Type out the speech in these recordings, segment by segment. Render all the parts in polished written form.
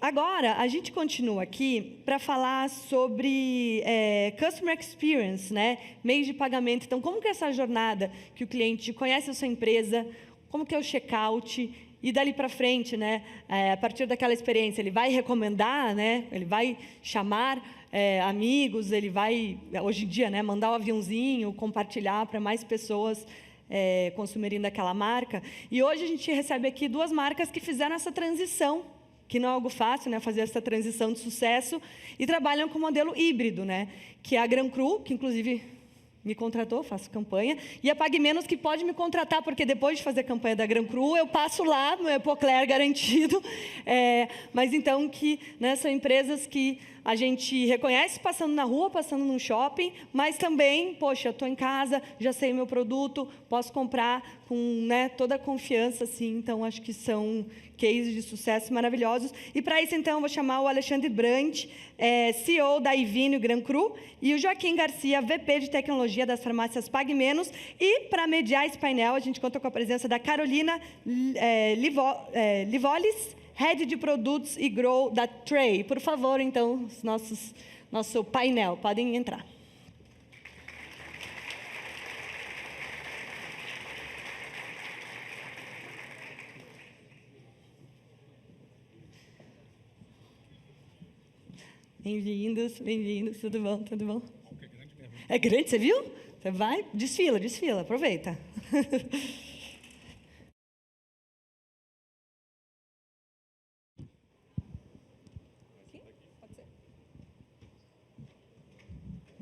Agora, a gente continua aqui para falar sobre Customer Experience, né? Meios de pagamento. Então, como que é essa jornada que o cliente conhece a sua empresa, como que é o checkout, e dali para frente, né? A partir daquela experiência, ele vai recomendar, né? Ele vai chamar amigos, ele vai, hoje em dia, né? Mandar um aviãozinho, compartilhar para mais pessoas consumirem daquela marca. E hoje a gente recebe aqui 2 marcas que fizeram essa transição, que não é algo fácil, né, fazer essa transição de sucesso, e trabalham com o modelo híbrido, né, que é a Gran Cru, que inclusive me contratou, faço campanha, e a Pague Menos, que pode me contratar, porque depois de fazer a campanha da Gran Cru, eu passo lá, meu Epocler garantido, mas então que, né, são empresas que a gente reconhece passando na rua, passando num shopping, mas também, poxa, eu estou em casa, já sei o meu produto, posso comprar com, né, toda a confiança, assim. Então, acho que são cases de sucesso maravilhosos. E, para isso, então, eu vou chamar o Alexandre Brandt, CEO da Ivíneo Gran Cru, e o Joaquim Garcia, VP de Tecnologia das farmácias Pague Menos. E, para mediar esse painel, a gente conta com a presença da Carolina Livolis, Head de Produtos e Grow da Tray. Por favor, então, nosso painel, podem entrar. Bem-vindos, tudo bom, tudo bom? É grande mesmo. É grande, você viu? Você vai, desfila, aproveita.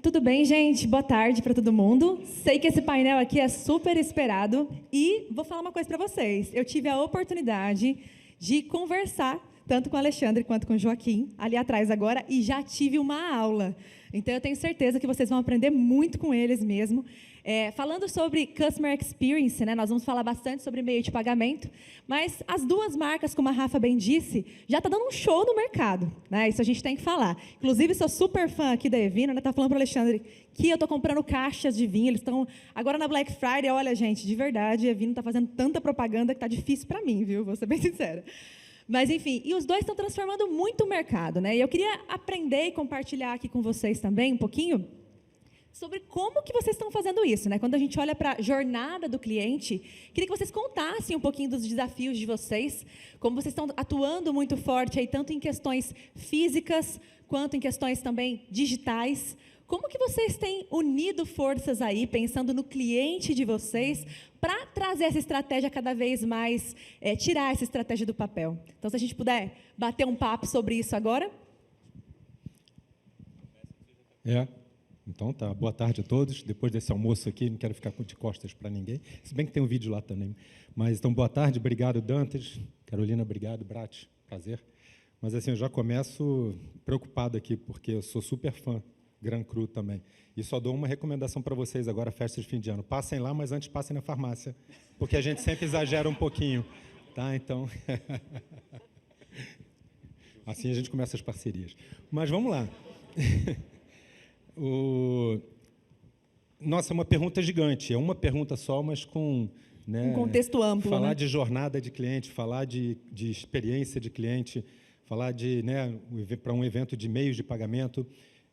Tudo bem, gente? Boa tarde para todo mundo. Sei que esse painel aqui é super esperado e vou falar uma coisa para vocês. Eu tive a oportunidade de conversar tanto com o Alexandre quanto com o Joaquim, ali atrás agora, e já tive uma aula. Então, eu tenho certeza que vocês vão aprender muito com eles mesmo. Falando sobre Customer Experience, né, nós vamos falar bastante sobre meio de pagamento, mas as 2 marcas, como a Rafa bem disse, já está dando um show no mercado, né? Isso a gente tem que falar. Inclusive, sou super fã aqui da Evino, né? Tá falando para o Alexandre que eu estou comprando caixas de vinho, eles estão agora na Black Friday. Olha, gente, de verdade, a Evino está fazendo tanta propaganda que está difícil para mim, viu? Vou ser bem sincera. Mas, enfim, e os 2 estão transformando muito o mercado, né? E eu queria aprender e compartilhar aqui com vocês também um pouquinho sobre como que vocês estão fazendo isso, né? Quando a gente olha para a jornada do cliente, queria que vocês contassem um pouquinho dos desafios de vocês, como vocês estão atuando muito forte aí, tanto em questões físicas, quanto em questões também digitais. Como que vocês têm unido forças aí, pensando no cliente de vocês, para trazer essa estratégia cada vez mais, tirar essa estratégia do papel? Então, se a gente puder bater um papo sobre isso agora. Então tá, boa tarde a todos. Depois desse almoço aqui, não quero ficar de costas para ninguém, se bem que tem um vídeo lá também. Mas, então, boa tarde, obrigado, Dantas. Carolina, obrigado, Brat, prazer. Mas, assim, eu já começo preocupado aqui, porque eu sou super fã, Gran Cru também. E só dou uma recomendação para vocês agora, festa de fim de ano. Passem lá, mas antes passem na farmácia, porque a gente sempre exagera um pouquinho, tá? Então, assim a gente começa as parcerias. Mas vamos lá. Nossa, é uma pergunta gigante. É uma pergunta só, mas com, né, um contexto amplo. Falar, né? de jornada de cliente, falar de experiência de cliente, falar de, né, para um evento de meios de pagamento,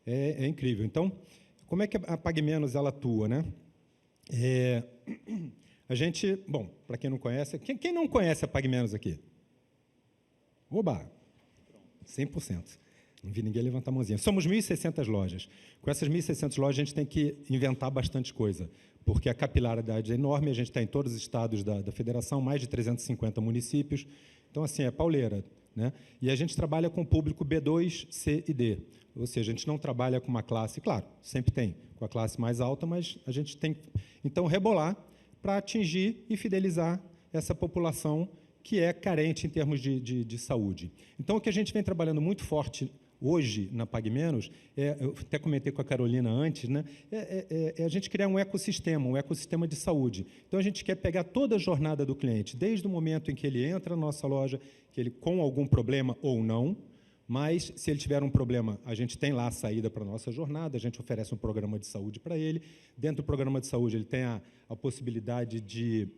é incrível. Então, como é que a Pague Menos ela atua, né? A gente, bom, para quem não conhece, quem não conhece a Pague Menos aqui? Oba! 100%. Não vi ninguém levantar a mãozinha. Somos 1.600 lojas. Com essas 1.600 lojas, a gente tem que inventar bastante coisa, porque a capilaridade é enorme, a gente está em todos os estados da federação, mais de 350 municípios. Então, assim, é pauleira, né? E a gente trabalha com o público B2, C e D. Ou seja, a gente não trabalha com uma classe, claro, sempre tem, com a classe mais alta, mas a gente tem, então, rebolar para atingir e fidelizar essa população que é carente em termos de saúde. Então, o que a gente vem trabalhando muito forte hoje, na Pague Menos, eu até comentei com a Carolina antes, né, a gente criar um ecossistema de saúde. Então, a gente quer pegar toda a jornada do cliente, desde o momento em que ele entra na nossa loja, que ele com algum problema ou não, Mas, se ele tiver um problema, a gente tem lá a saída para a nossa jornada, a gente oferece um programa de saúde para ele. Dentro do programa de saúde, ele tem a possibilidade de,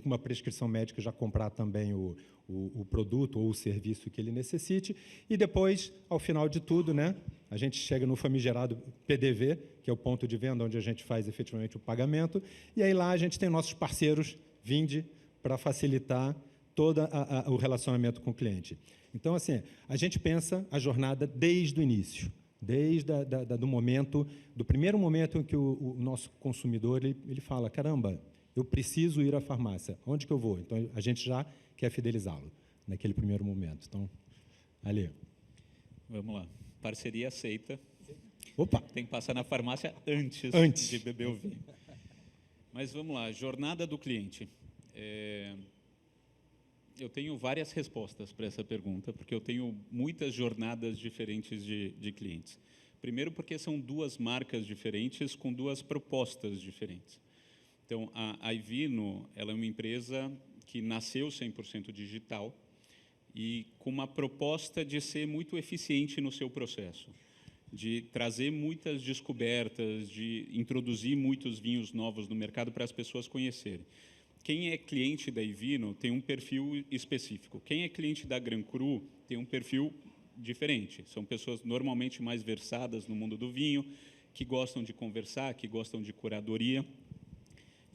com uma prescrição médica, já comprar também o produto ou o serviço que ele necessite. E depois, ao final de tudo, né, a gente chega no famigerado PDV, que é o ponto de venda onde a gente faz efetivamente o pagamento. E aí lá a gente tem nossos parceiros Vindi para facilitar todo o relacionamento com o cliente. Então, assim, a gente pensa a jornada desde o início, desde do momento, do primeiro momento em que o nosso consumidor ele fala, caramba, eu preciso ir à farmácia, onde que eu vou? Então, a gente já quer fidelizá-lo naquele primeiro momento. Então, ali. Vamos lá. Parceria aceita. Opa! Tem que passar na farmácia antes de beber o vinho. Mas vamos lá, jornada do cliente. Eu tenho várias respostas para essa pergunta, porque eu tenho muitas jornadas diferentes de clientes. Primeiro, porque são duas marcas diferentes com duas propostas diferentes. Então, a Ivino, ela é uma empresa que nasceu 100% digital e com uma proposta de ser muito eficiente no seu processo, de trazer muitas descobertas, de introduzir muitos vinhos novos no mercado para as pessoas conhecerem. Quem é cliente da Ivino tem um perfil específico. Quem é cliente da Gran Cru tem um perfil diferente. São pessoas normalmente mais versadas no mundo do vinho, que gostam de conversar, que gostam de curadoria.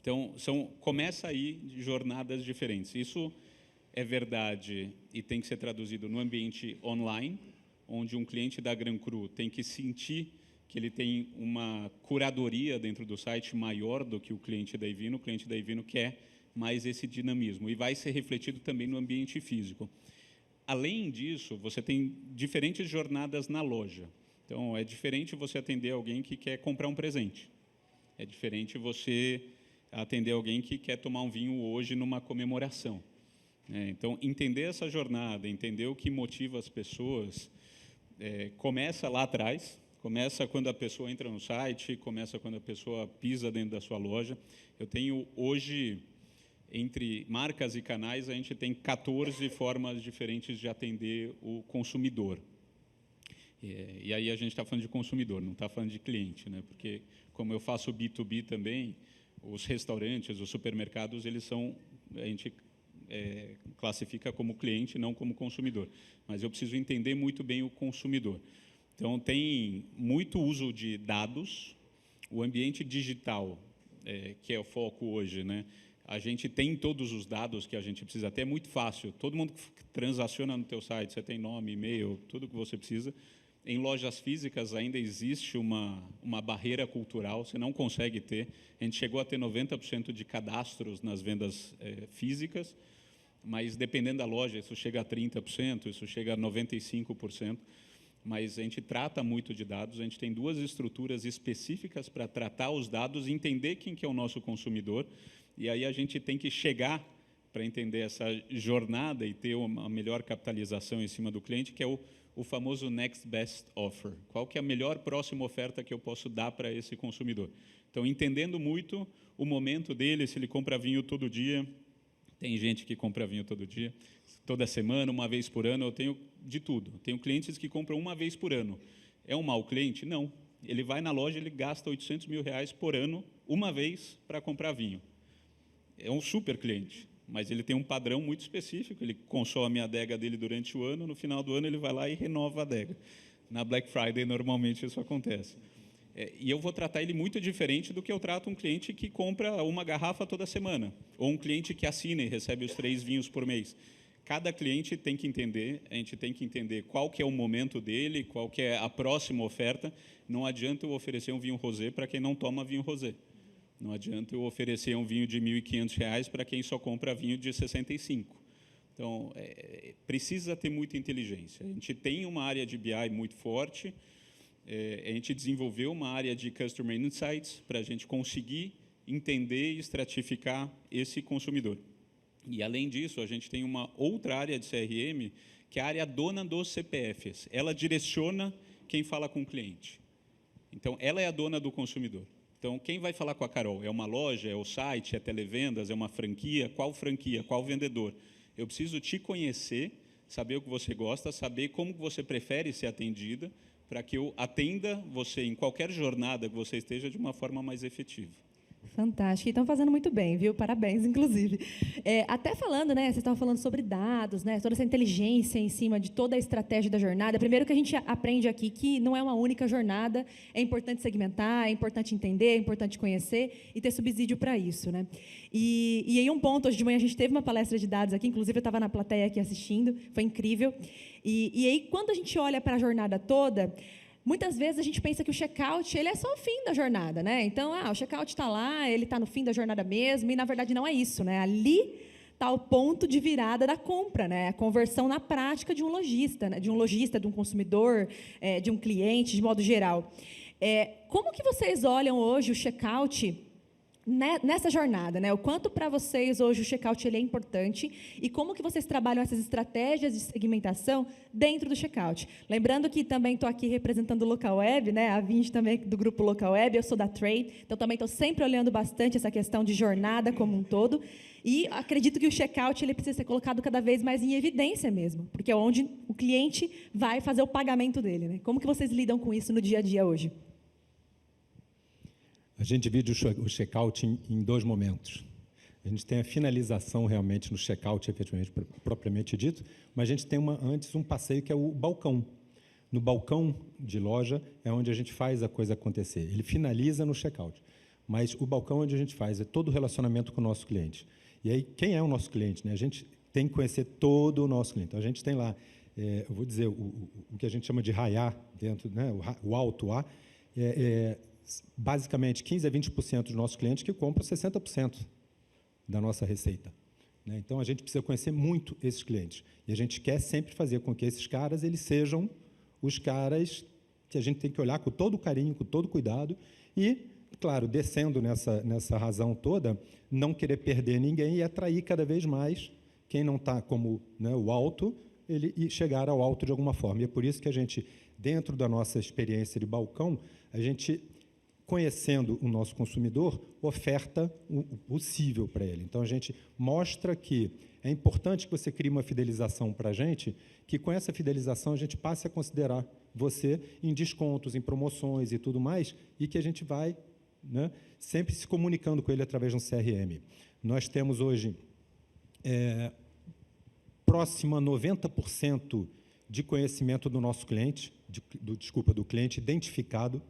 Então, começa aí jornadas diferentes. Isso é verdade e tem que ser traduzido no ambiente online, onde um cliente da Gran Cru tem que sentir que ele tem uma curadoria dentro do site maior do que o cliente da Ivino. O cliente da Ivino quer mais esse dinamismo e vai ser refletido também no ambiente físico. Além disso, você tem diferentes jornadas na loja. Então, é diferente você atender alguém que quer comprar um presente. É diferente você atender alguém que quer tomar um vinho hoje numa comemoração. Então, entender essa jornada, entender o que motiva as pessoas, começa lá atrás, começa quando a pessoa entra no site, começa quando a pessoa pisa dentro da sua loja. Eu tenho hoje, entre marcas e canais, a gente tem 14 formas diferentes de atender o consumidor. E aí a gente está falando de consumidor, não está falando de cliente, né? Porque, como eu faço B2B também, os restaurantes, os supermercados, a gente classifica como cliente, não como consumidor. Mas eu preciso entender muito bem o consumidor. Então, tem muito uso de dados. O ambiente digital, que é o foco hoje, né? A gente tem todos os dados que a gente precisa ter, é muito fácil. Todo mundo transaciona no teu site, você tem nome, e-mail, tudo que você precisa. Em lojas físicas ainda existe uma barreira cultural, você não consegue ter. A gente chegou a ter 90% de cadastros nas vendas físicas, mas dependendo da loja, isso chega a 30%, isso chega a 95%. Mas a gente trata muito de dados, a gente tem duas estruturas específicas para tratar os dados, entender quem que é o nosso consumidor, e aí a gente tem que chegar para entender essa jornada e ter uma melhor capitalização em cima do cliente, que é o famoso Next Best Offer. Qual que é a melhor próxima oferta que eu posso dar para esse consumidor? Então, entendendo muito o momento dele, se ele compra vinho todo dia, tem gente que compra vinho todo dia, toda semana, uma vez por ano, eu tenho de tudo. Tenho clientes que compram uma vez por ano. É um mau cliente? Não. Ele vai na loja, ele gasta R$800 mil por ano, uma vez, para comprar vinho. É um super cliente, mas ele tem um padrão muito específico, ele consome a adega dele durante o ano, no final do ano ele vai lá e renova a adega. Na Black Friday, normalmente, isso acontece. E eu vou tratar ele muito diferente do que eu trato um cliente que compra uma garrafa toda semana, ou um cliente que assina e recebe os 3 vinhos por mês. Cada cliente tem que entender, a gente tem que entender qual que é o momento dele, qual que é a próxima oferta. Não adianta eu oferecer um vinho rosé para quem não toma vinho rosé. Não adianta eu oferecer um vinho de R$1.500 para quem só compra vinho de 65. Então, precisa ter muita inteligência. A gente tem uma área de BI muito forte, a gente desenvolveu uma área de Customer Insights para a gente conseguir entender e estratificar esse consumidor. E, além disso, a gente tem uma outra área de CRM, que é a área dona dos CPFs. Ela direciona quem fala com o cliente. Então, ela é a dona do consumidor. Então, quem vai falar com a Carol? É uma loja, é o site, é televendas, é uma franquia? Qual vendedor? Eu preciso te conhecer saber o que você gosta, saber como que você prefere ser atendida, para que eu atenda você em qualquer jornada que você esteja de uma forma mais efetiva. Fantástico. E estão fazendo muito bem, viu? Parabéns, inclusive. Até falando, né? Vocês estavam falando sobre dados, né? Toda essa inteligência em cima de toda a estratégia da jornada. Primeiro que a gente aprende aqui que não é uma única jornada, é importante segmentar, é importante entender, é importante conhecer e ter subsídio para isso, né? E aí um ponto, hoje de manhã a gente teve uma palestra de dados aqui, inclusive eu estava na plateia aqui assistindo, foi incrível. E aí, quando a gente olha para a jornada toda, muitas vezes a gente pensa que o check-out ele é só o fim da jornada, né? Então, o check-out está lá, ele está no fim da jornada mesmo, e na verdade não é isso, né? Ali está o ponto de virada da compra, né? A conversão na prática de um lojista, né? De um consumidor, de um cliente, de modo geral. Como que vocês olham hoje o check-out nessa jornada, né? O quanto para vocês hoje o check-out ele é importante e como que vocês trabalham essas estratégias de segmentação dentro do check-out. Lembrando que também estou aqui representando o Local Web, né? A Vinci também do grupo Local Web, eu sou da Trade, então também estou sempre olhando bastante essa questão de jornada como um todo e acredito que o check-out ele precisa ser colocado cada vez mais em evidência mesmo, porque é onde o cliente vai fazer o pagamento dele, né? Como que vocês lidam com isso no dia a dia hoje? A gente divide o check-out em dois momentos. A gente tem a finalização realmente no check-out, efetivamente, propriamente dito, mas a gente tem antes um passeio que é o balcão. No balcão de loja é onde a gente faz a coisa acontecer. Ele finaliza no check-out, mas o balcão onde a gente faz é todo o relacionamento com o nosso cliente. E aí, quem é o nosso cliente, né? A gente tem que conhecer todo o nosso cliente. Então, a gente tem lá, eu vou dizer, o que a gente chama de raiar dentro, né? O alto A, basicamente 15% a 20% dos nossos clientes que compram 60% da nossa receita, né? Então, a gente precisa conhecer muito esses clientes. E a gente quer sempre fazer com que esses caras eles sejam os caras que a gente tem que olhar com todo carinho, com todo cuidado e, claro, descendo nessa razão toda, não querer perder ninguém e atrair cada vez mais quem não está como, né, o alto, e chegar ao alto de alguma forma. E é por isso que a gente, dentro da nossa experiência de balcão, a gente, conhecendo o nosso consumidor, oferta o possível para ele. Então, a gente mostra que é importante que você crie uma fidelização para a gente, que com essa fidelização a gente passe a considerar você em descontos, em promoções e tudo mais, e que a gente vai, né, sempre se comunicando com ele através de um CRM. Nós temos hoje próximo a 90% de conhecimento do nosso cliente, do cliente identificado.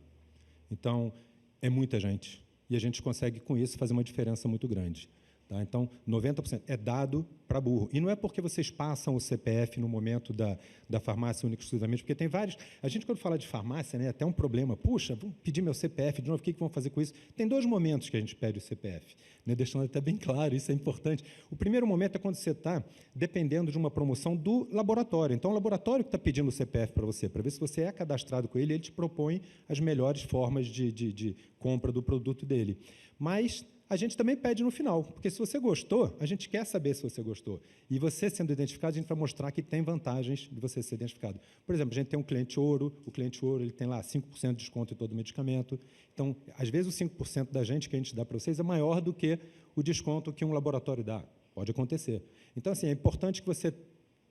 Então, é muita gente. E a gente consegue, com isso, fazer uma diferença muito grande. Tá? Então, 90% é dado para burro. E não é porque vocês passam o CPF no momento da farmácia única exclusivamente, porque tem vários... A gente, quando fala de farmácia, né, é até um problema. Puxa, vou pedir meu CPF de novo, o que vão fazer com isso? Tem dois momentos que a gente pede o CPF, né, deixando até bem claro, isso é importante. O primeiro momento é quando você está dependendo de uma promoção do laboratório. Então, o laboratório que está pedindo o CPF para ver se você é cadastrado com ele, ele te propõe as melhores formas de compra do produto dele. Mas a gente também pede no final, porque se você gostou, a gente quer saber se você gostou. E você sendo identificado, a gente vai mostrar que tem vantagens de você ser identificado. Por exemplo, a gente tem um cliente ouro, o cliente ouro ele tem lá 5% de desconto em todo o medicamento. Então, às vezes, o 5% da gente que a gente dá para vocês é maior do que o desconto que um laboratório dá. Pode acontecer. Então, assim, é importante que você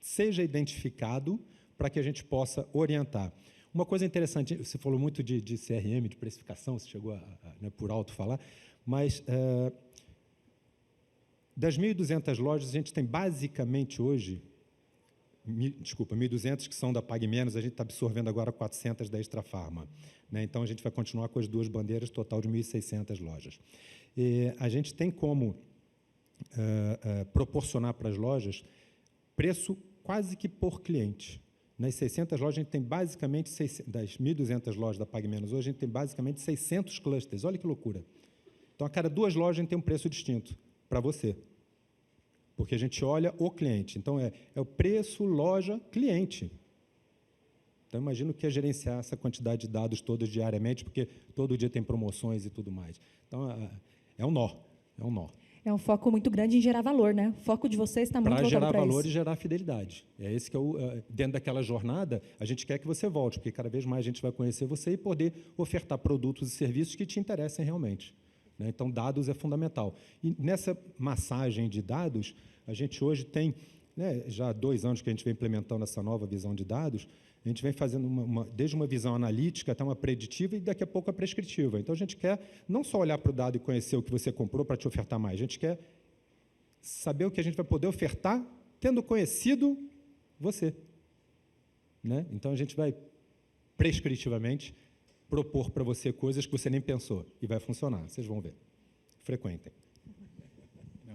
seja identificado para que a gente possa orientar. Uma coisa interessante, você falou muito de CRM, de precificação, você chegou né, por alto falar, mas das 1.200 lojas, a gente tem basicamente hoje, 1.200 que são da Pague Menos, a gente está absorvendo agora 400 da Extra Farma, né? Então, a gente vai continuar com as duas bandeiras, total de 1.600 lojas. E a gente tem como proporcionar para as lojas preço quase que por cliente. Nas 600 lojas, a gente tem basicamente, das 1.200 lojas da Pague Menos hoje, a gente tem basicamente 600 clusters. Olha que loucura. Então, a cada duas lojas, a gente tem um preço distinto para você. Porque a gente olha o cliente. Então, é o preço, loja, cliente. Então, imagino que é gerenciar essa quantidade de dados todos diariamente, porque todo dia tem promoções e tudo mais. Então, é um nó. É um foco muito grande em gerar valor, né? O foco de vocês está muito voltado para isso. Para gerar valor e gerar fidelidade. É esse que dentro daquela jornada, a gente quer que você volte, porque cada vez mais a gente vai conhecer você e poder ofertar produtos e serviços que te interessem realmente. Então, dados é fundamental. E nessa massagem de dados, a gente hoje tem né, já há 2 anos que a gente vem implementando essa nova visão de dados, a gente vem fazendo desde uma visão analítica até uma preditiva e daqui a pouco a prescritiva. Então, a gente quer não só olhar para o dado e conhecer o que você comprou para te ofertar mais, a gente quer saber o que a gente vai poder ofertar tendo conhecido você. Né? Então, a gente vai prescritivamente propor para você coisas que você nem pensou e vai funcionar. Vocês vão ver. Frequentem.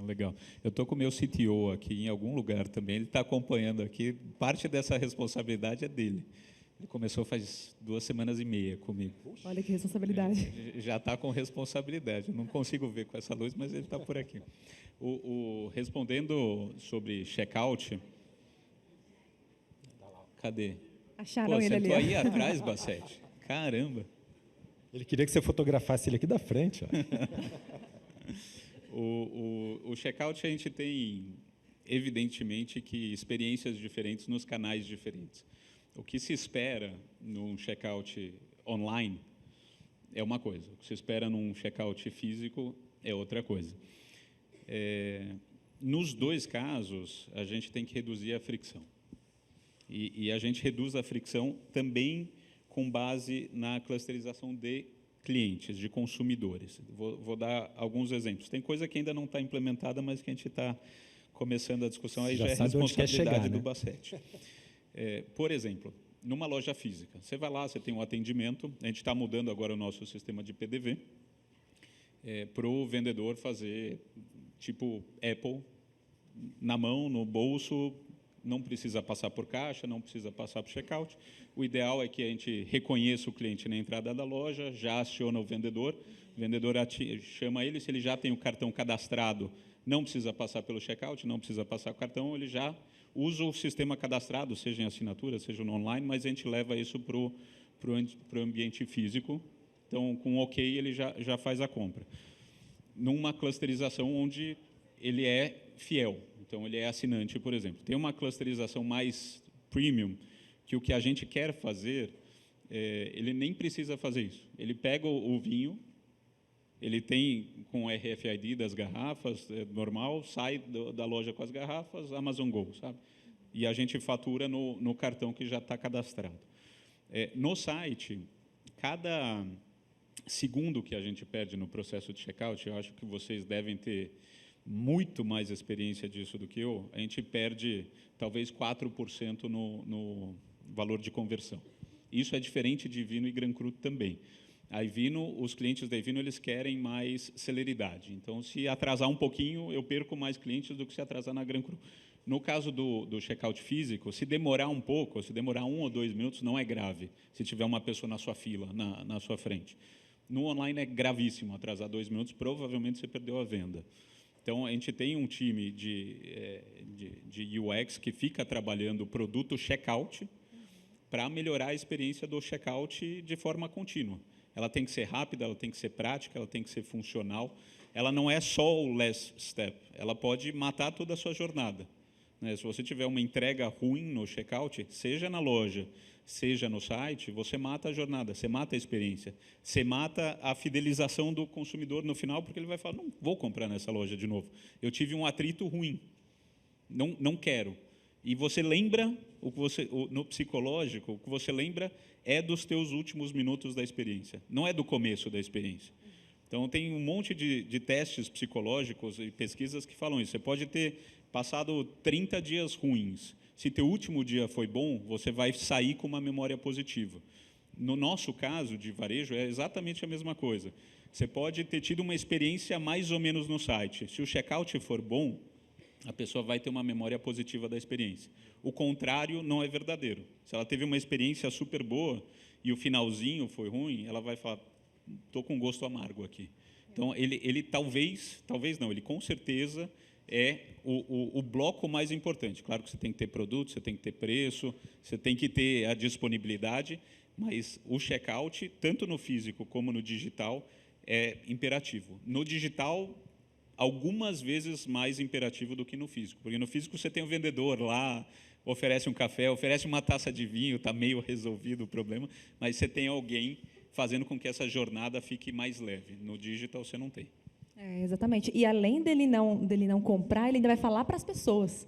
Legal. Eu estou com o meu CTO aqui em algum lugar também, ele está acompanhando aqui, parte dessa responsabilidade é dele. Ele começou faz 2 semanas e meia comigo. Olha que responsabilidade. Já está com responsabilidade, eu não consigo ver com essa luz, mas ele está por aqui. Respondendo sobre checkout, cadê? Acharam ele ali. Sentou aí atrás, Bassete. Caramba. Ele queria que você fotografasse ele aqui da frente. O checkout, a gente tem, evidentemente, que experiências diferentes nos canais diferentes. O que se espera num checkout online é uma coisa, o que se espera num checkout físico é outra coisa. Nos 2 casos, a gente tem que reduzir a fricção. E a gente reduz a fricção também com base na clusterização de clientes, de consumidores. Vou dar alguns exemplos. Tem coisa que ainda não está implementada, mas que a gente está começando a discussão, aí já é responsabilidade do Bassete. Por exemplo, numa loja física, você vai lá, você tem um atendimento, a gente está mudando agora o nosso sistema de PDV para o vendedor fazer, tipo Apple, na mão, no bolso, não precisa passar por caixa, não precisa passar por checkout. O ideal é que a gente reconheça o cliente na entrada da loja, já aciona o vendedor chama ele, se ele já tem o cartão cadastrado, não precisa passar pelo checkout, não precisa passar o cartão, ele já usa o sistema cadastrado, seja em assinatura, seja no online, mas a gente leva isso para o ambiente físico. Então, com OK, ele já faz a compra. Numa clusterização onde ele é fiel, então ele é assinante, por exemplo. Tem uma clusterização mais premium, que o que a gente quer fazer, ele nem precisa fazer isso. Ele pega o vinho, ele tem com o RFID das garrafas, normal, sai da loja com as garrafas, Amazon Go, sabe? E a gente fatura no cartão que já está cadastrado. No site, cada segundo que a gente perde no processo de checkout, eu acho que vocês devem ter muito mais experiência disso do que eu, a gente perde talvez 4% no valor de conversão. Isso é diferente de Vino e Gran Cru também. A Vino, os clientes da Vino, eles querem mais celeridade. Então, se atrasar um pouquinho, eu perco mais clientes do que se atrasar na Gran Cru. No caso do checkout físico, se demorar um pouco, se demorar 1 ou 2 minutos, não é grave, se tiver uma pessoa na sua fila, na sua frente. No online é gravíssimo, atrasar 2 minutos, provavelmente você perdeu a venda. Então, a gente tem um time de UX que fica trabalhando o produto checkout para melhorar a experiência do checkout de forma contínua. Ela tem que ser rápida, ela tem que ser prática, ela tem que ser funcional. Ela não é só o last step, ela pode matar toda a sua jornada. Se você tiver uma entrega ruim no checkout, seja na loja, seja no site, você mata a jornada, você mata a experiência, você mata a fidelização do consumidor no final, porque ele vai falar, não vou comprar nessa loja de novo. Eu tive um atrito ruim, não quero. E você lembra, no psicológico, o que você lembra é dos teus últimos minutos da experiência, não é do começo da experiência. Então, tem um monte de testes psicológicos e pesquisas que falam isso. Você pode ter passado 30 dias ruins. Se teu último dia foi bom, você vai sair com uma memória positiva. No nosso caso, de varejo, é exatamente a mesma coisa. Você pode ter tido uma experiência mais ou menos no site. Se o checkout for bom, a pessoa vai ter uma memória positiva da experiência. O contrário não é verdadeiro. Se ela teve uma experiência super boa e o finalzinho foi ruim, ela vai falar, estou com gosto amargo aqui. Então, ele talvez não, ele com certeza é o bloco mais importante. Claro que você tem que ter produto, você tem que ter preço, você tem que ter a disponibilidade, mas o checkout, tanto no físico como no digital, é imperativo. No digital, algumas vezes mais imperativo do que no físico, porque no físico você tem o vendedor lá, oferece um café, oferece uma taça de vinho, está meio resolvido o problema, mas você tem alguém fazendo com que essa jornada fique mais leve. No digital, você não tem. Exatamente. E, além dele não comprar, ele ainda vai falar para as pessoas.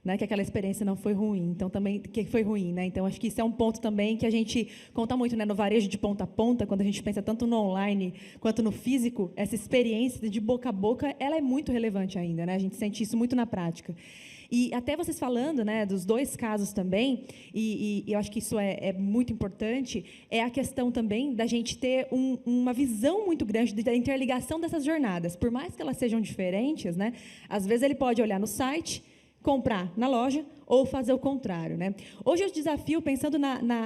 né, que aquela experiência não foi ruim, então também que foi ruim, né? Então acho que isso é um ponto também que a gente conta muito, né, no varejo de ponta a ponta, quando a gente pensa tanto no online quanto no físico, essa experiência de boca a boca, ela é muito relevante ainda, né? A gente sente isso muito na prática. E até vocês falando, né, dos dois casos também, e eu acho que isso é muito importante, é a questão também da gente ter uma visão muito grande da interligação dessas jornadas. Por mais que elas sejam diferentes, né, às vezes ele pode olhar no site, comprar na loja ou fazer o contrário, né? Hoje o desafio, pensando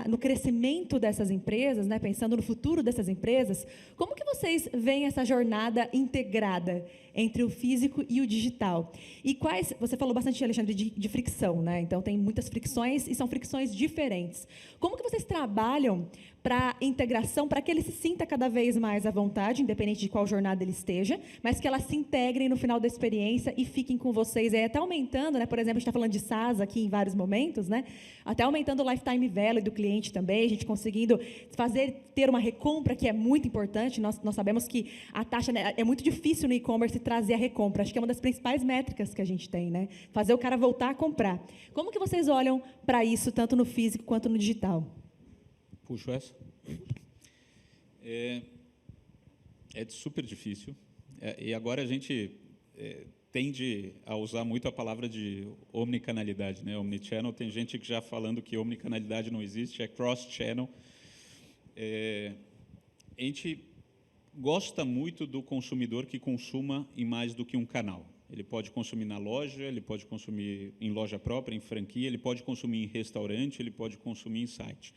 no crescimento dessas empresas, né, pensando no futuro dessas empresas, como que vocês veem essa jornada integrada entre o físico e o digital? E quais, você falou bastante, Alexandre, de fricção, né? Então tem muitas fricções e são fricções diferentes. Como que vocês trabalham para integração, para que ele se sinta cada vez mais à vontade, independente de qual jornada ele esteja, mas que elas se integrem no final da experiência e fiquem com vocês, até aumentando, né? Por exemplo, a gente está falando de SaaS aqui em vários momentos, né? Até aumentando o lifetime value do cliente também, a gente conseguindo ter uma recompra, que é muito importante. Nós sabemos que a taxa, né, é muito difícil no e-commerce trazer a recompra, acho que é uma das principais métricas que a gente tem, né? Fazer o cara voltar a comprar. Como que vocês olham para isso, tanto no físico quanto no digital? Puxo essa? É super difícil. E agora a gente tende a usar muito a palavra de omnicanalidade, né? Omnichannel. Tem gente que já falando que omnicanalidade não existe, é cross-channel. A gente gosta muito do consumidor que consuma em mais do que um canal. Ele pode consumir na loja, ele pode consumir em loja própria, em franquia, ele pode consumir em restaurante, ele pode consumir em site.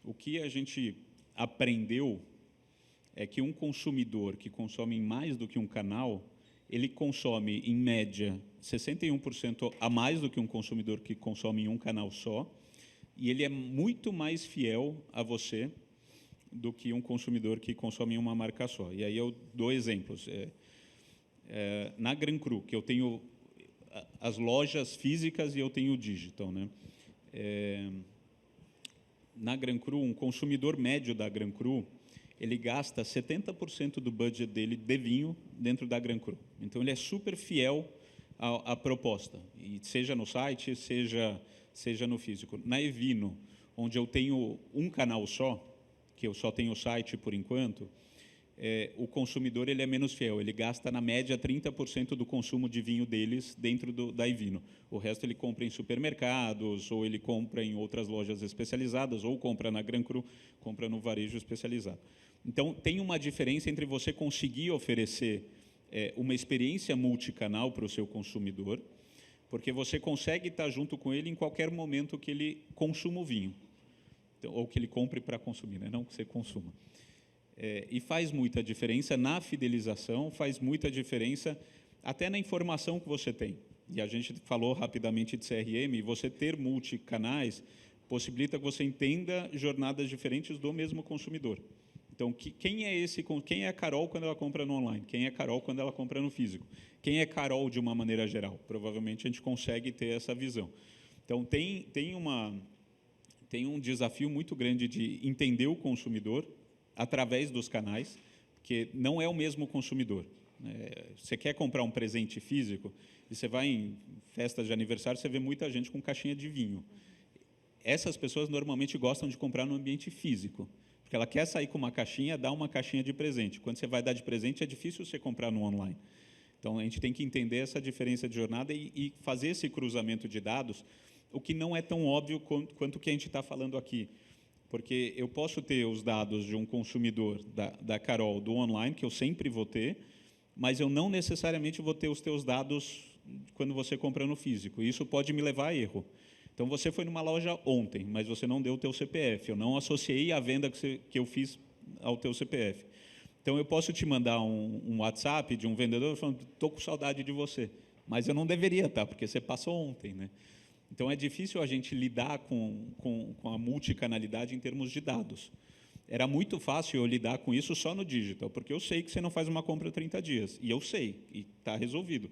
O que a gente aprendeu é que um consumidor que consome em mais do que um canal, ele consome, em média, 61% a mais do que um consumidor que consome em um canal só, e ele é muito mais fiel a você do que um consumidor que consome em uma marca só. E aí eu dou exemplos. Na Gran Cru, que eu tenho as lojas físicas e eu tenho o digital, né? Na Gran Cru, um consumidor médio da Gran Cru, ele gasta 70% do budget dele de vinho dentro da Gran Cru. Então, ele é super fiel à proposta, e seja no site, seja no físico. Na Evino, onde eu tenho um canal só, que eu só tenho o site por enquanto, o consumidor ele é menos fiel, ele gasta, na média, 30% do consumo de vinho deles dentro da Evino. O resto ele compra em supermercados, ou ele compra em outras lojas especializadas, ou compra na Gran Cru, compra no varejo especializado. Então, tem uma diferença entre você conseguir oferecer uma experiência multicanal para o seu consumidor, porque você consegue estar junto com ele em qualquer momento que ele consuma o vinho, ou que ele compre para consumir, né? Não que você consuma. E faz muita diferença na fidelização, faz muita diferença até na informação que você tem. E a gente falou rapidamente de CRM, e você ter multicanais possibilita que você entenda jornadas diferentes do mesmo consumidor. Então, quem é a Carol quando ela compra no online? Quem é a Carol quando ela compra no físico? Quem é Carol de uma maneira geral? Provavelmente a gente consegue ter essa visão. Então, tem um desafio muito grande de entender o consumidor através dos canais, porque não é o mesmo consumidor. Você quer comprar um presente físico, e você vai em festas de aniversário, você vê muita gente com caixinha de vinho. Essas pessoas normalmente gostam de comprar no ambiente físico, porque ela quer sair com uma caixinha, dar uma caixinha de presente. Quando você vai dar de presente, é difícil você comprar no online. Então, a gente tem que entender essa diferença de jornada e fazer esse cruzamento de dados, o que não é tão óbvio quanto o que a gente está falando aqui. Porque eu posso ter os dados de um consumidor da Carol do online, que eu sempre vou ter, mas eu não necessariamente vou ter os teus dados quando você compra no físico. E isso pode me levar a erro. Então, você foi numa loja ontem, mas você não deu o teu CPF. Eu não associei a venda que eu fiz ao teu CPF. Então, eu posso te mandar um WhatsApp de um vendedor falando, estou com saudade de você. Mas eu não deveria estar, porque você passou ontem, né? Então, é difícil a gente lidar com a multicanalidade em termos de dados. Era muito fácil eu lidar com isso só no digital, porque eu sei que você não faz uma compra 30 dias, e eu sei, e está resolvido.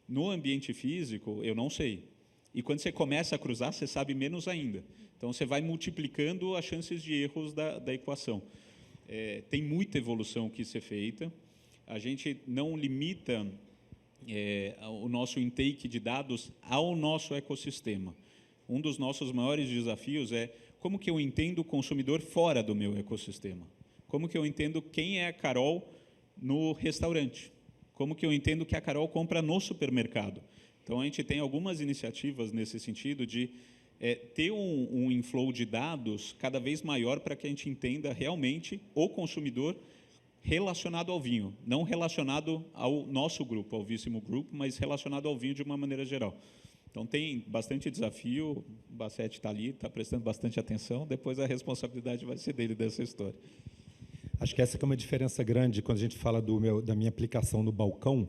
No ambiente físico, eu não sei. E quando você começa a cruzar, você sabe menos ainda. Então, você vai multiplicando as chances de erros da equação. Tem muita evolução que ser feita. A gente não limita o nosso intake de dados ao nosso ecossistema. Um dos nossos maiores desafios é como que eu entendo o consumidor fora do meu ecossistema. Como que eu entendo quem é a Carol no restaurante. Como que eu entendo que a Carol compra no supermercado. Então, a gente tem algumas iniciativas nesse sentido de ter um inflow de dados cada vez maior para que a gente entenda realmente o consumidor relacionado ao vinho, não relacionado ao nosso grupo, ao Vissimo Group, mas relacionado ao vinho de uma maneira geral. Então, tem bastante desafio, o Bassetti está ali, está prestando bastante atenção, depois a responsabilidade vai ser dele dessa história. Acho que essa que é uma diferença grande quando a gente fala da minha aplicação no balcão.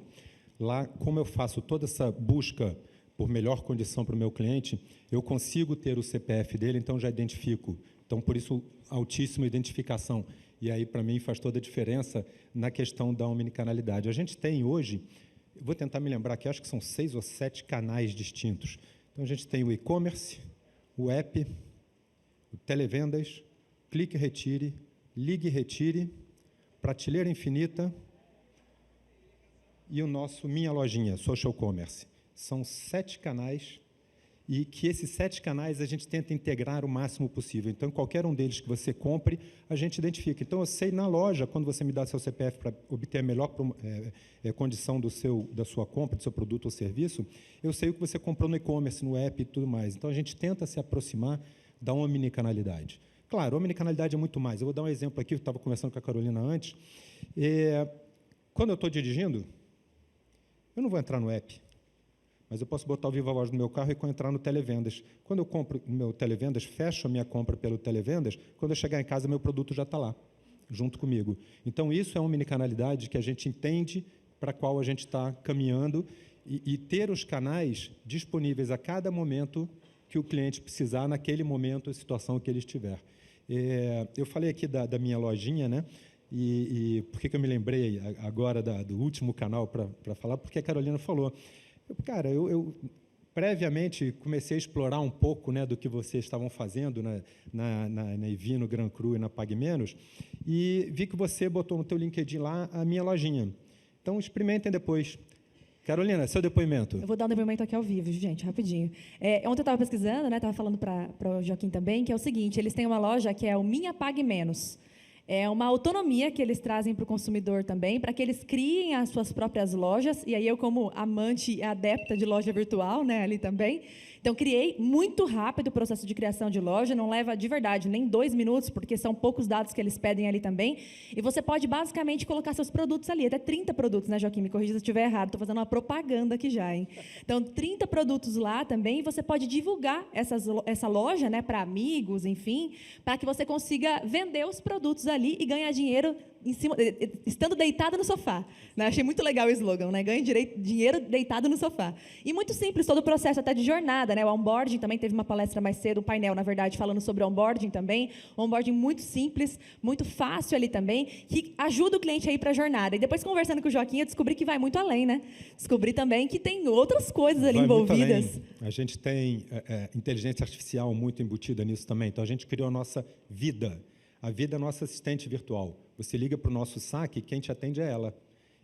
Lá, como eu faço toda essa busca por melhor condição para o meu cliente, eu consigo ter o CPF dele, então já identifico. Então, por isso, altíssima identificação. E aí, para mim, faz toda a diferença na questão da omnicanalidade. A gente tem hoje, eu vou tentar me lembrar aqui, acho que são 6 ou 7 canais distintos. Então, a gente tem o e-commerce, o app, o televendas, clique e retire, ligue e retire, prateleira infinita e o nosso Minha Lojinha, Social Commerce. São 7 canais e que esses 7 canais a gente tenta integrar o máximo possível. Então, qualquer um deles que você compre, a gente identifica. Então, eu sei na loja, quando você me dá seu CPF para obter a melhor condição da sua compra, do seu produto ou serviço, eu sei o que você comprou no e-commerce, no app e tudo mais. Então, a gente tenta se aproximar da omnicanalidade. Claro, a omnicanalidade é muito mais. Eu vou dar um exemplo aqui, eu estava conversando com a Carolina antes. Quando eu estou dirigindo, eu não vou entrar no app, mas eu posso botar o Viva Voz no meu carro e entrar no televendas. Quando eu compro no meu televendas, fecho a minha compra pelo televendas, quando eu chegar em casa, meu produto já está lá, junto comigo. Então, isso é uma omnicanalidade que a gente entende para a qual a gente está caminhando e ter os canais disponíveis a cada momento que o cliente precisar, naquele momento, a situação que ele estiver. Eu falei aqui da minha lojinha, né? E por que eu me lembrei agora do último canal para falar? Porque a Carolina falou. Cara, eu previamente comecei a explorar um pouco, né, do que vocês estavam fazendo na Evino, Gran Cru e na Pague Menos, e vi que você botou no teu LinkedIn lá a minha lojinha. Então, experimentem depois. Carolina, seu depoimento. Eu vou dar um depoimento aqui ao vivo, gente, rapidinho. Ontem eu estava pesquisando, né, estava falando para o Joaquim também, que é o seguinte, eles têm uma loja que é o Minha Pague Menos. É uma autonomia que eles trazem para o consumidor também, para que eles criem as suas próprias lojas, e aí eu, como amante e adepta de loja virtual, né, ali também, então criei muito rápido o processo de criação de loja, não leva de verdade nem 2 minutos, porque são poucos dados que eles pedem ali também, e você pode basicamente colocar seus produtos ali, até 30 produtos, né, Joaquim, me corrija se eu estiver errado, estou fazendo uma propaganda aqui já, hein? Então, 30 produtos lá também, e você pode divulgar essa loja, né, para amigos, enfim, para que você consiga vender os produtos ali e ganhar dinheiro em cima, estando deitado no sofá. Né? Achei muito legal o slogan, né? Ganhe dinheiro deitado no sofá. E muito simples, todo o processo até de jornada. Né? O onboarding também teve uma palestra mais cedo, um painel, na verdade, falando sobre onboarding também. Um onboarding muito simples, muito fácil ali também, que ajuda o cliente a ir para a jornada. E depois, conversando com o Joaquim, eu descobri que vai muito além. Né? Descobri também que tem outras coisas ali envolvidas. A gente tem inteligência artificial muito embutida nisso também. Então, a gente criou a nossa vida. A vida é nossa assistente virtual. Você liga para o nosso saque, quem te atende é ela.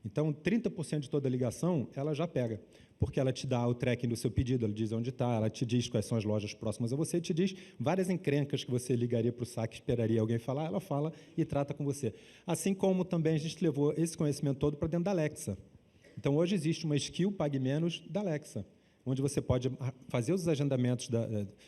Então, 30% de toda ligação, ela já pega, porque ela te dá o tracking do seu pedido, ela diz onde está, ela te diz quais são as lojas próximas a você, te diz várias encrencas que você ligaria para o saque, esperaria alguém falar, ela fala e trata com você. Assim como também a gente levou esse conhecimento todo para dentro da Alexa. Então, hoje existe uma skill Pague Menos da Alexa, onde você pode fazer os agendamentos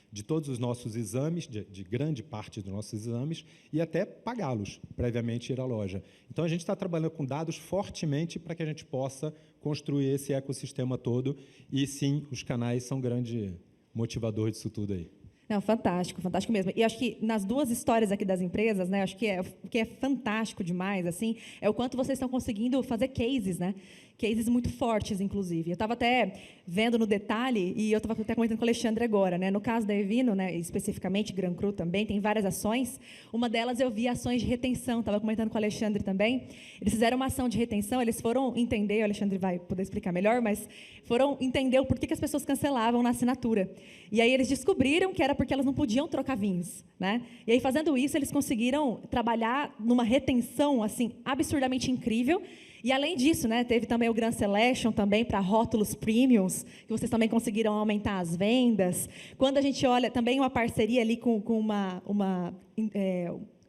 de todos os nossos exames, de grande parte dos nossos exames, e até pagá-los, previamente ir à loja. Então, a gente está trabalhando com dados fortemente para que a gente possa construir esse ecossistema todo, e sim, os canais são grande motivador disso tudo aí. Não, fantástico, fantástico mesmo. E acho que nas duas histórias aqui das empresas, né, acho que o que é fantástico demais, assim, é o quanto vocês estão conseguindo fazer cases, né? Cases muito fortes, inclusive. Eu estava até vendo no detalhe, e eu estava até comentando com o Alexandre agora, né? No caso da Evino, né, especificamente, Gran Cru também, tem várias ações. Uma delas eu vi ações de retenção, estava comentando com o Alexandre também. Eles fizeram uma ação de retenção, eles foram entender, o Alexandre vai poder explicar melhor, mas foram entender o porquê que as pessoas cancelavam na assinatura. E aí eles descobriram que era porque elas não podiam trocar vinhos, né? E aí, fazendo isso, eles conseguiram trabalhar numa retenção assim absurdamente incrível. E, além disso, né, teve também o Grand Selection também para rótulos premiums, que vocês também conseguiram aumentar as vendas. Quando a gente olha também uma parceria ali com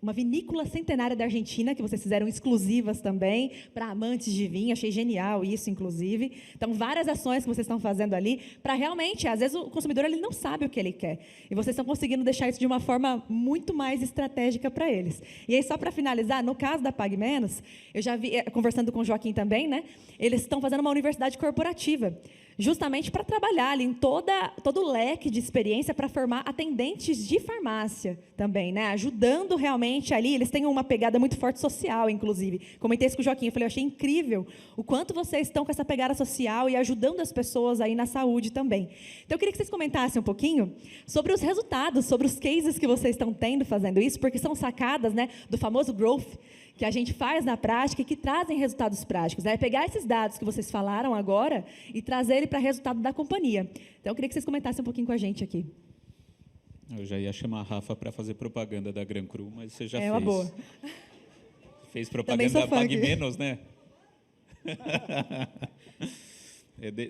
uma vinícola centenária da Argentina, que vocês fizeram exclusivas também, para amantes de vinho, achei genial isso, inclusive. Então, várias ações que vocês estão fazendo ali, para realmente, às vezes o consumidor ele não sabe o que ele quer, e vocês estão conseguindo deixar isso de uma forma muito mais estratégica para eles. E aí, só para finalizar, no caso da Pague Menos, eu já vi, conversando com o Joaquim também, né, eles estão fazendo uma universidade corporativa, justamente para trabalhar ali em todo o leque de experiência para formar atendentes de farmácia também, né? Ajudando realmente ali, eles têm uma pegada muito forte social, inclusive. Comentei isso com o Joaquim, eu falei, eu achei incrível o quanto vocês estão com essa pegada social e ajudando as pessoas aí na saúde também. Então, eu queria que vocês comentassem um pouquinho sobre os resultados, sobre os cases que vocês estão tendo fazendo isso, porque são sacadas, né, do famoso growth, que a gente faz na prática e que trazem resultados práticos. É pegar esses dados que vocês falaram agora e trazer ele para resultado da companhia. Então, eu queria que vocês comentassem um pouquinho com a gente aqui. Eu já ia chamar a Rafa para fazer propaganda da Gran Cru, mas você já fez. É uma boa. Fez propaganda da Pague Menos, né?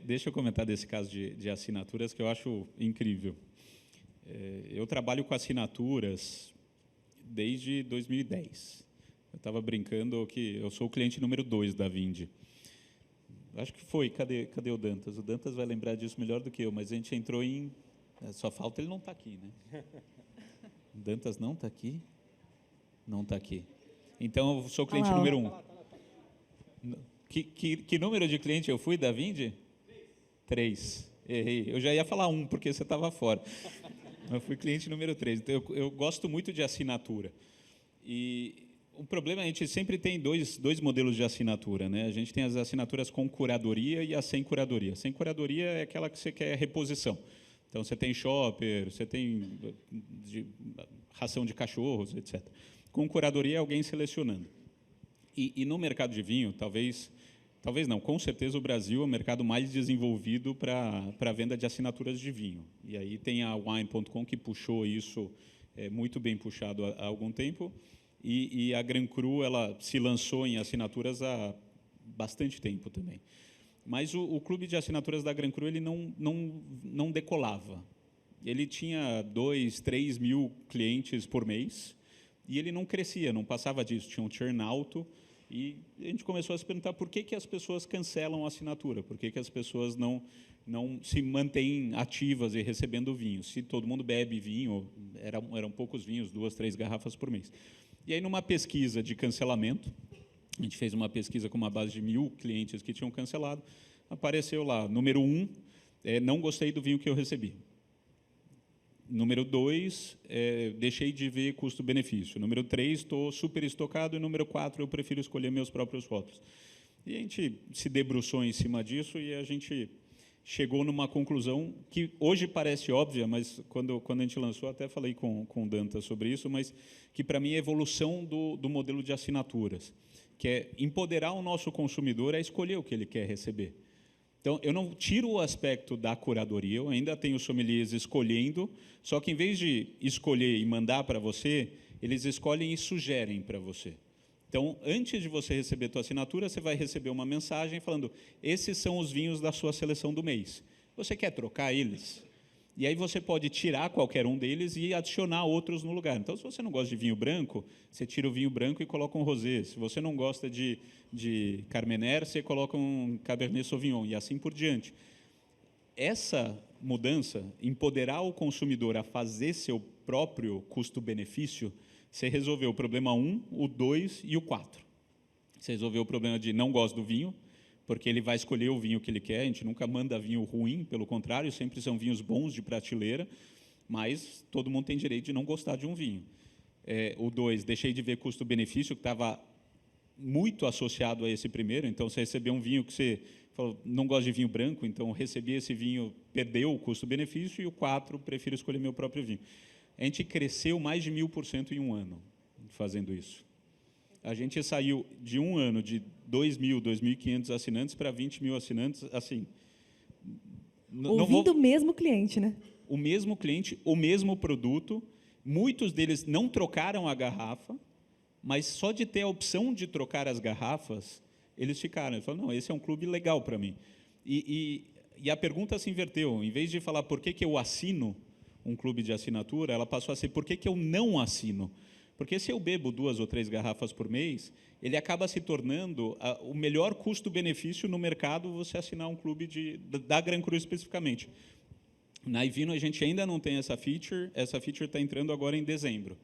Deixa eu comentar desse caso de assinaturas, que eu acho incrível. Eu trabalho com assinaturas desde 2010. Eu estava brincando que eu sou o cliente número 2 da Vindi. Acho que foi. Cadê o Dantas? O Dantas vai lembrar disso melhor do que eu, mas a gente entrou em... Só falta ele não estar aqui, né? O Dantas não está aqui? Não está aqui. Então, eu sou o cliente número 1. Que número de cliente eu fui da Vindi? 3. Errei. Eu já ia falar 1, porque você estava fora. Eu fui cliente número 3. Então, eu gosto muito de assinatura. E o problema é que a gente sempre tem dois modelos de assinatura, né? A gente tem as assinaturas com curadoria e as sem curadoria. Sem curadoria é aquela que você quer reposição. Então, você tem shopper, você tem ração de cachorros, etc. Com curadoria é alguém selecionando. E no mercado de vinho, talvez não, com certeza o Brasil é o mercado mais desenvolvido para a venda de assinaturas de vinho. E aí tem a Wine.com que puxou isso, muito bem puxado há algum tempo. E a Gran Cru ela se lançou em assinaturas há bastante tempo também. Mas o clube de assinaturas da Gran Cru ele não decolava. Ele tinha 2, 3 mil clientes por mês e ele não crescia, não passava disso. Tinha um churn alto e a gente começou a se perguntar por que as pessoas cancelam a assinatura, por que as pessoas não se mantêm ativas e recebendo vinho. Se todo mundo bebe vinho, eram poucos vinhos, 2, 3 garrafas por mês. E aí, numa pesquisa de cancelamento, a gente fez uma pesquisa com uma base de 1.000 clientes que tinham cancelado, apareceu lá, número 1, não gostei do vinho que eu recebi. Número 2, deixei de ver custo-benefício. Número 3, estou super estocado. E número 4, eu prefiro escolher meus próprios rótulos. E a gente se debruçou em cima disso e a gente chegou numa conclusão que hoje parece óbvia, mas quando a gente lançou, até falei com o Dantas sobre isso, mas que, para mim, é a evolução do modelo de assinaturas, que é empoderar o nosso consumidor a escolher o que ele quer receber. Então, eu não tiro o aspecto da curadoria, eu ainda tenho sommeliers escolhendo, só que, em vez de escolher e mandar para você, eles escolhem e sugerem para você. Então, antes de você receber a sua assinatura, você vai receber uma mensagem falando: esses são os vinhos da sua seleção do mês. Você quer trocar eles? E aí você pode tirar qualquer um deles e adicionar outros no lugar. Então, se você não gosta de vinho branco, você tira o vinho branco e coloca um rosé. Se você não gosta de Carmener, você coloca um Cabernet Sauvignon, e assim por diante. Essa mudança, empoderar o consumidor a fazer seu próprio custo-benefício, você resolveu o problema 1, o 2 e o 4. Você resolveu o problema de não gosto do vinho, porque ele vai escolher o vinho que ele quer. A gente nunca manda vinho ruim, pelo contrário, sempre são vinhos bons de prateleira, mas todo mundo tem direito de não gostar de um vinho. O 2, deixei de ver custo-benefício, que estava muito associado a esse primeiro. Então, você recebeu um vinho que você falou, não gosto de vinho branco, então recebi esse vinho, perdeu o custo-benefício. E o 4, prefiro escolher meu próprio vinho. A gente cresceu mais de 1000% em um ano fazendo isso. A gente saiu de um ano de 2.000, 2.500 assinantes para 20 mil assinantes, assim... Ouvindo o mesmo cliente, né? O mesmo cliente, o mesmo produto. Muitos deles não trocaram a garrafa, mas só de ter a opção de trocar as garrafas eles ficaram. Eles falaram, não, esse é um clube legal para mim. E a pergunta se inverteu. Em vez de falar por que eu assino um clube de assinatura, ela passou a ser por que eu não assino. Porque se eu bebo 2 ou 3 garrafas por mês, ele acaba se tornando o melhor custo-benefício no mercado você assinar um clube da Gran Cru especificamente. Na iVino a gente ainda não tem essa feature está entrando agora em dezembro,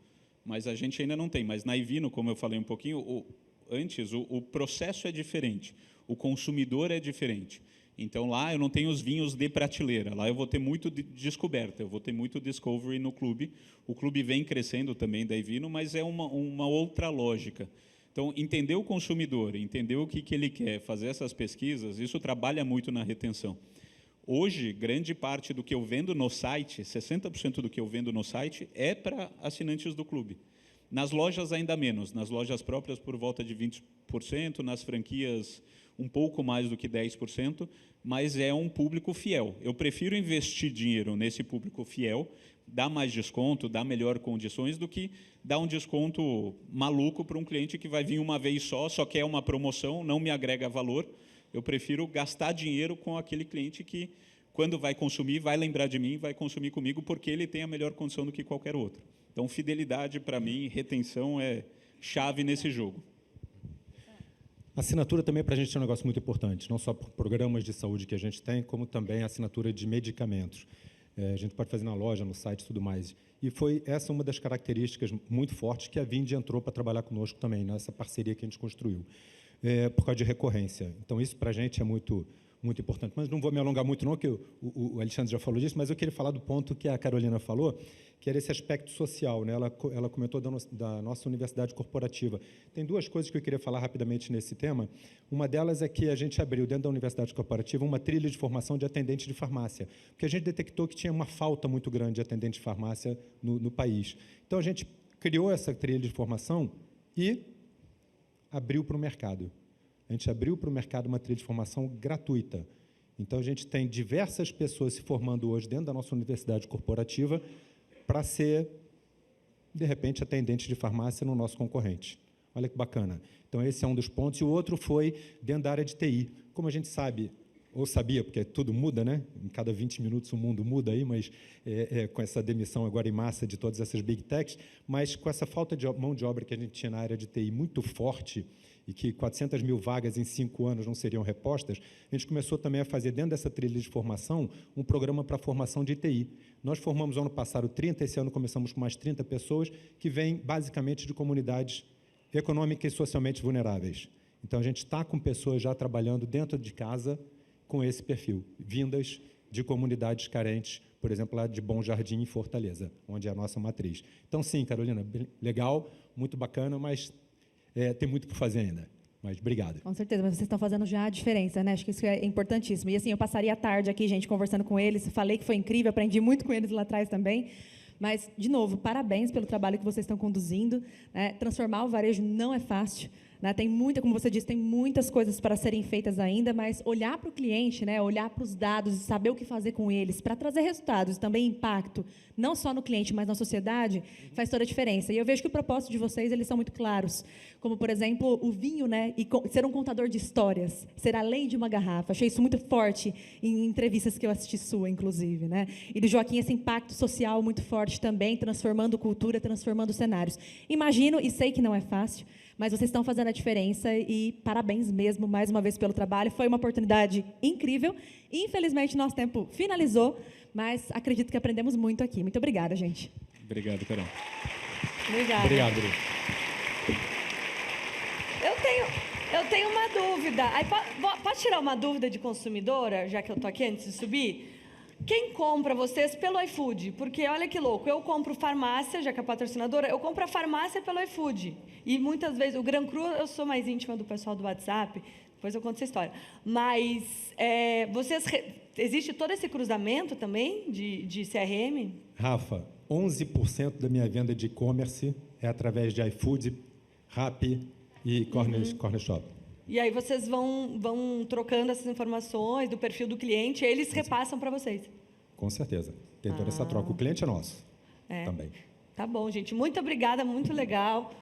mas a gente ainda não tem. Mas na iVino, como eu falei um pouquinho antes, o processo é diferente, o consumidor é diferente. Então, lá eu não tenho os vinhos de prateleira, lá eu vou ter muito de descoberta, eu vou ter muito discovery no clube. O clube vem crescendo também da iVino, mas é uma outra lógica. Então, entender o consumidor, entender o que ele quer, fazer essas pesquisas, isso trabalha muito na retenção. Hoje, grande parte do que eu vendo no site, 60% do que eu vendo no site, é para assinantes do clube. Nas lojas, ainda menos. Nas lojas próprias, por volta de 20%, nas franquias, um pouco mais do que 10%, mas é um público fiel. Eu prefiro investir dinheiro nesse público fiel, dar mais desconto, dar melhor condições, do que dar um desconto maluco para um cliente que vai vir uma vez só quer uma promoção, não me agrega valor. Eu prefiro gastar dinheiro com aquele cliente que, quando vai consumir, vai lembrar de mim, vai consumir comigo, porque ele tem a melhor condição do que qualquer outro. Então, fidelidade, para mim, retenção é chave nesse jogo. Assinatura também para a gente é um negócio muito importante, não só por programas de saúde que a gente tem, como também a assinatura de medicamentos. A gente pode fazer na loja, no site e tudo mais. E foi essa uma das características muito fortes que a Vindi entrou para trabalhar conosco também, nessa parceria que a gente construiu, por causa de recorrência. Então, isso para a gente é muito importante. Mas não vou me alongar muito, não, que o Alexandre já falou disso, mas eu queria falar do ponto que a Carolina falou, que era esse aspecto social, né? Ela comentou da nossa universidade corporativa. Tem 2 coisas que eu queria falar rapidamente nesse tema. Uma delas é que a gente abriu, dentro da universidade corporativa, uma trilha de formação de atendente de farmácia, porque a gente detectou que tinha uma falta muito grande de atendente de farmácia no país. Então, a gente criou essa trilha de formação e abriu para o mercado. A gente abriu para o mercado uma trilha de formação gratuita. Então, a gente tem diversas pessoas se formando hoje dentro da nossa universidade corporativa para ser, de repente, atendente de farmácia no nosso concorrente. Olha que bacana. Então, esse é um dos pontos. E o outro foi dentro da área de TI. Como a gente sabe, ou sabia, porque tudo muda, né? Em cada 20 minutos o mundo muda aí, mas com essa demissão agora em massa de todas essas big techs, mas com essa falta de mão de obra que a gente tinha na área de TI muito forte, e que 400 mil vagas em 5 anos não seriam repostas, a gente começou também a fazer, dentro dessa trilha de formação, um programa para formação de TI. Nós formamos, ano passado, 30, esse ano começamos com mais 30 pessoas, que vêm, basicamente, de comunidades econômicas e socialmente vulneráveis. Então, a gente está com pessoas já trabalhando dentro de casa com esse perfil, vindas de comunidades carentes, por exemplo, lá de Bom Jardim, em Fortaleza, onde é a nossa matriz. Então, sim, Carolina, legal, muito bacana, mas tem muito por fazer ainda. Mas obrigado. Com certeza, mas vocês estão fazendo já a diferença, né? Acho que isso é importantíssimo. E assim, eu passaria a tarde aqui, gente, conversando com eles, falei que foi incrível, aprendi muito com eles lá atrás também. Mas, de novo, parabéns pelo trabalho que vocês estão conduzindo, né? Transformar o varejo não é fácil, né? Tem muita, como você disse, tem muitas coisas para serem feitas ainda, mas olhar para o cliente, né? Olhar para os dados e saber o que fazer com eles, para trazer resultados e também impacto, não só no cliente, mas na sociedade, faz toda a diferença. E eu vejo que o propósito de vocês, eles são muito claros, como, por exemplo, o vinho, né? E ser um contador de histórias, ser além de uma garrafa. Achei isso muito forte em entrevistas que eu assisti sua, inclusive, né? E do Joaquim, esse impacto social muito forte também, transformando cultura, transformando cenários. Imagino, e sei que não é fácil, mas vocês estão fazendo a diferença e parabéns mesmo, mais uma vez, pelo trabalho. Foi uma oportunidade incrível. Infelizmente, nosso tempo finalizou, mas acredito que aprendemos muito aqui. Muito obrigada, gente. Obrigado, Carol. Obrigada. Obrigado, Bruno. Eu tenho uma dúvida. Aí, pode tirar uma dúvida de consumidora, já que eu estou aqui antes de subir? Quem compra vocês pelo iFood? Porque, olha que louco, eu compro farmácia, já que é patrocinadora, eu compro a farmácia pelo iFood. E, muitas vezes, o Gran Cru, eu sou mais íntima do pessoal do WhatsApp, depois eu conto essa história. Mas, existe todo esse cruzamento também de CRM? Rafa, 11% da minha venda de e-commerce é através de iFood, Rappi e Corner Shop. E aí vocês vão trocando essas informações do perfil do cliente e eles repassam para vocês? Com certeza. Tem toda essa troca. O cliente é nosso também. Tá bom, gente. Muito obrigada, muito legal.